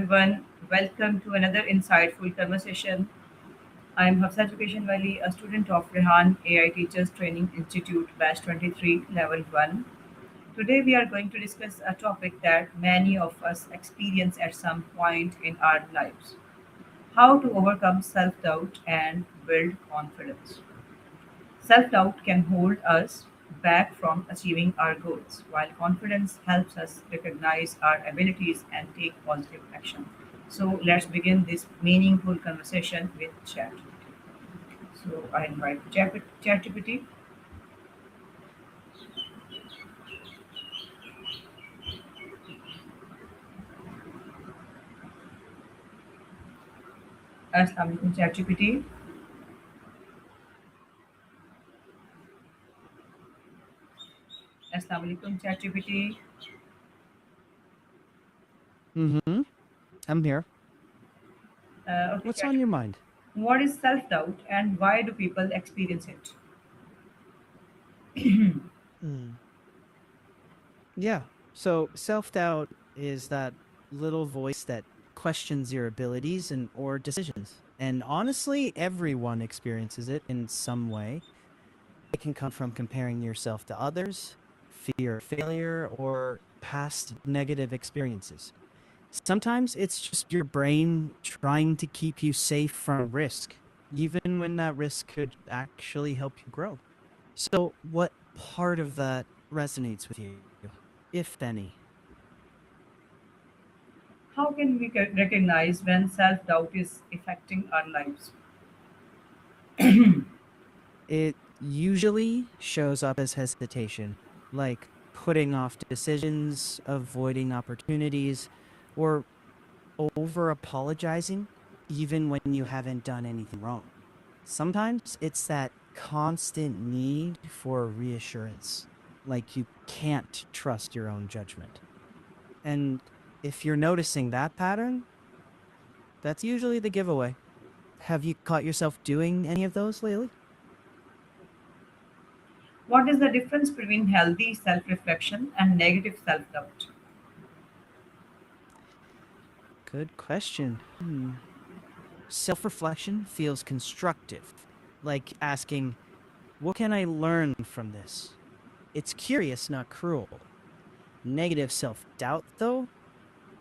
everyone. Welcome to another insightful conversation. I am Hafsa Educationwali, a student of Rehan AI Teachers Training Institute, Batch 23, Level 1. Today, we are going to discuss a topic that many of us experience at some point in our lives: how to overcome self doubt and build confidence. Self doubt can hold us back from achieving our goals, while confidence helps us recognize our abilities and take positive action. So, let's begin this meaningful conversation with ChatGPT. So, I invite ChatGPT. Assalamu alaikum, ChatGPT. Assalamu alaikum, ChatGPT. Mm-hmm. I'm here. Okay, What's on your ChatGPT. mind? What is self doubt and why do people experience it? Mm. Yeah. So self-doubt is that little voice that questions your abilities and or decisions. And honestly, everyone experiences it in some way. It can come from comparing yourself to others, fear of failure, or past negative experiences. Sometimes it's just your brain trying to keep you safe from risk, even when that risk could actually help you grow. So, what part of that resonates with you, if any? How can we recognize when self doubt is affecting our lives? It usually shows up as hesitation, like putting off decisions, avoiding opportunities, or over apologizing, even when you haven't done anything wrong. Sometimes it's that constant need for reassurance, like you can't trust your own judgment. And if you're noticing that pattern, that's usually the giveaway. Have you caught yourself doing any of those lately? What is the difference between healthy self reflection and negative self doubt? Good question. Self reflection feels constructive, like asking, what can I learn from this? It's curious, not cruel. Negative self doubt, though,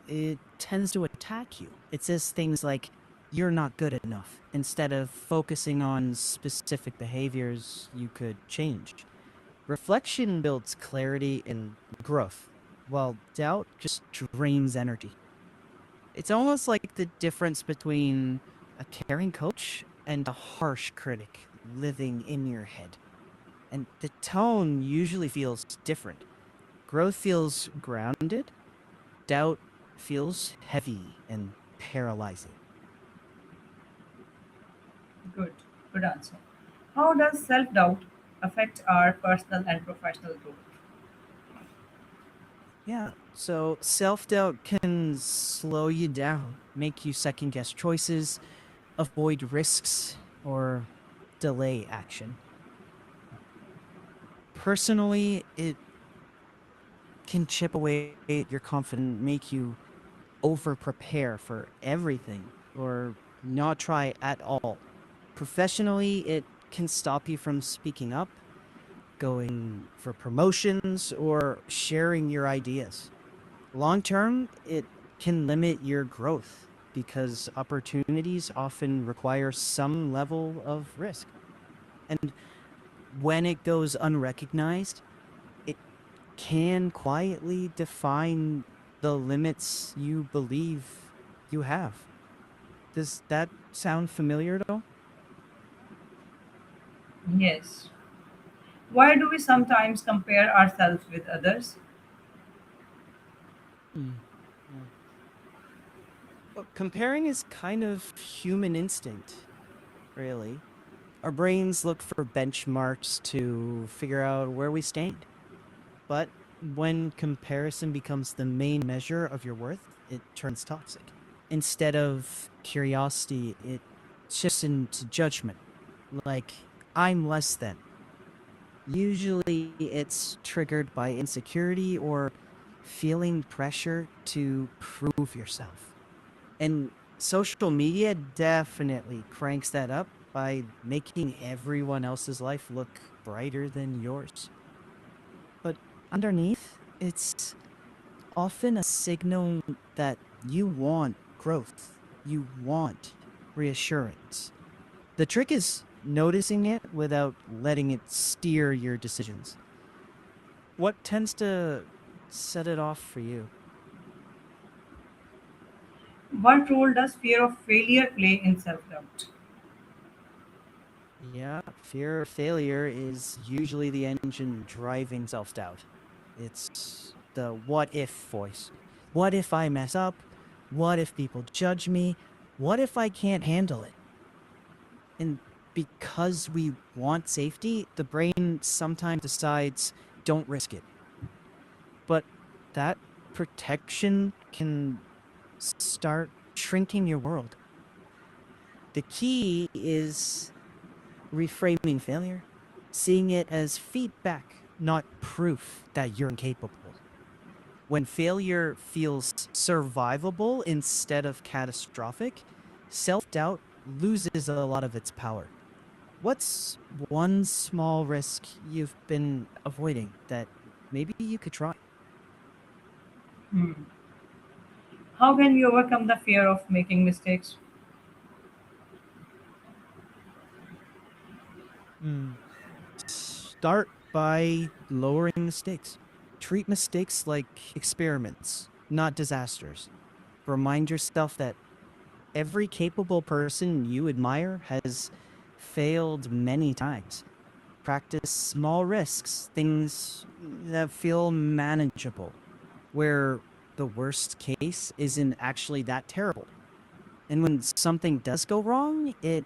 it tends to attack you. It says things like, you're not good enough, instead of focusing on specific behaviors you could change. Reflection builds clarity and growth, while doubt just drains energy. It's almost like the difference between a caring coach and a harsh critic living in your head. And the tone usually feels different. Growth feels grounded, doubt feels heavy and paralyzing. Good, good answer. How does self doubt affect our personal and professional growth? Yeah, so self doubt can slow you down, make you second guess choices, avoid risks, or delay action. Personally, it can chip away at your confidence, make you over prepare for everything or not try at all. Professionally, it can stop you from speaking up, going for promotions, or sharing your ideas. Long term, it can limit your growth because opportunities often require some level of risk. And when it goes unrecognized, it can quietly define the limits you believe you have. Does that sound familiar at all? Yes. Why do we sometimes compare ourselves with others? Mm. Yeah. Well, comparing is kind of human instinct, really. Our brains look for benchmarks to figure out where we stand. But when comparison becomes the main measure of your worth, it turns toxic. Instead of curiosity, it shifts into judgment. Like, I'm less than. Usually it's triggered by insecurity or feeling pressure to prove yourself. And social media definitely cranks that up by making everyone else's life look brighter than yours. But underneath, it's often a signal that you want growth, you want reassurance. The trick is noticing it without letting it steer your decisions. What tends to set it off for you? What role does fear of failure play in self doubt? Yeah, fear of failure is usually the engine driving self doubt. It's the what if voice. What if I mess up? What if people judge me? What if I can't handle it? And because we want safety, the brain sometimes decides don't risk it. But that protection can start shrinking your world. The key is reframing failure, seeing it as feedback, not proof that you're incapable. When failure feels survivable instead of catastrophic, self doubt loses a lot of its power. What's one small risk you've been avoiding that maybe you could try? Hmm. How can we overcome the fear of making mistakes? Mm. Start by lowering the stakes. Treat mistakes like experiments, not disasters. Remind yourself that every capable person you admire has failed many times. Practice small risks, things that feel manageable, where the worst case isn't actually that terrible. And when something does go wrong, it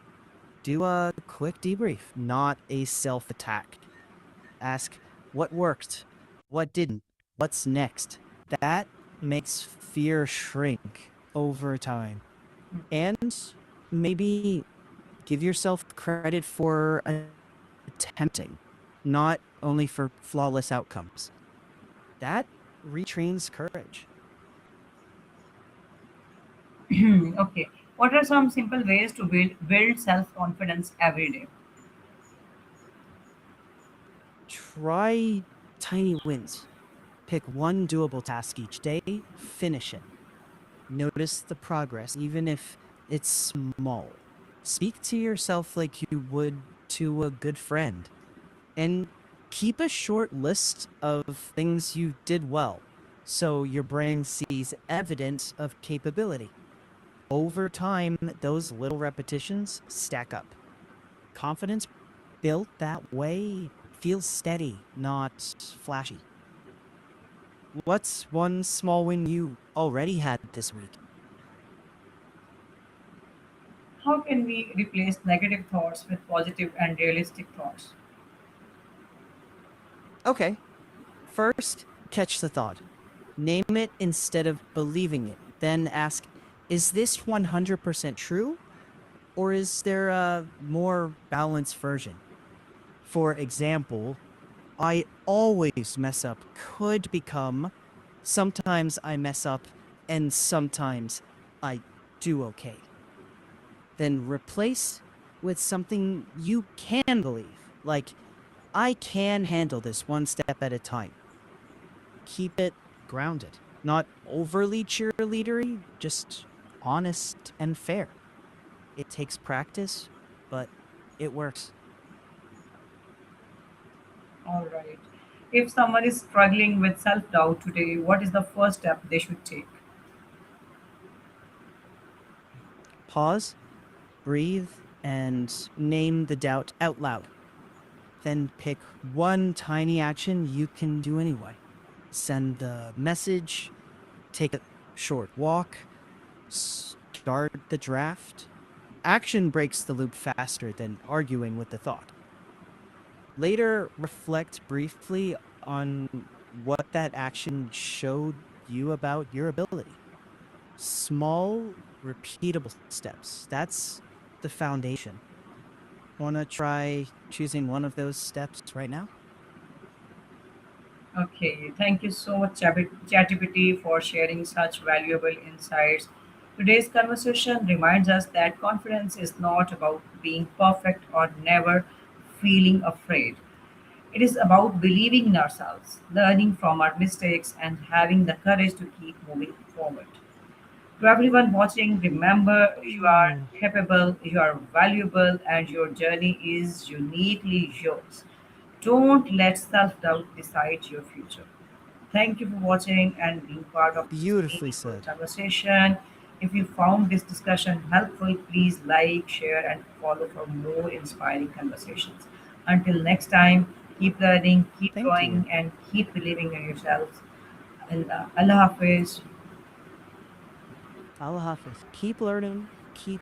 do a quick debrief, not a self attack. Ask what worked, what didn't, what's next. That makes fear shrink over time. And maybe give yourself credit for attempting, not only for flawless outcomes. That retrains courage. Okay. What are some simple ways to build self confidence every day? Try tiny wins. Pick one doable task each day, finish it. Notice the progress, even if it's small. Speak to yourself like you would to a good friend. And keep a short list of things you did well so your brain sees evidence of capability. Over time, those little repetitions stack up. Confidence built that way feels steady, not flashy. What's one small win you already had this week? How can we replace negative thoughts with positive and realistic thoughts? Okay, first, catch the thought. Name it instead of believing it. Then ask, is this 100% true? Or is there a more balanced version? For example, I always mess up could become sometimes I mess up and sometimes I do okay. Then replace with something you can believe, like I can handle this one step at a time. Keep it grounded, not overly cheerleadery, just honest and fair. It takes practice, but it works. All right. If someone is struggling with self doubt today, what is the first step they should take? Pause, breathe, and name the doubt out loud. Then pick one tiny action you can do anyway. Send the message, take a short walk, start the draft. Action breaks the loop faster than arguing with the thought. Later, reflect briefly on what that action showed you about your ability. Small, repeatable steps. That's the foundation. Want to try choosing one of those steps right now? Okay, thank you so much, ChatGPT, for sharing such valuable insights. Today's conversation reminds us that confidence is not about being perfect or never feeling afraid. It is about believing in ourselves, learning from our mistakes, and having the courage to keep moving forward. To everyone watching, remember you are Ooh, capable, you are valuable, and your journey is uniquely yours. Don't let self doubt decide your future. Thank you for watching and being part of this beautifully meaningful said. conversation. If you found this discussion helpful, please like, share, and follow for more inspiring conversations. Until next time, keep learning, keep Thank you. growing, and keep believing in yourselves. And Allah Hafiz. Allah Hafiz. Keep learning, keep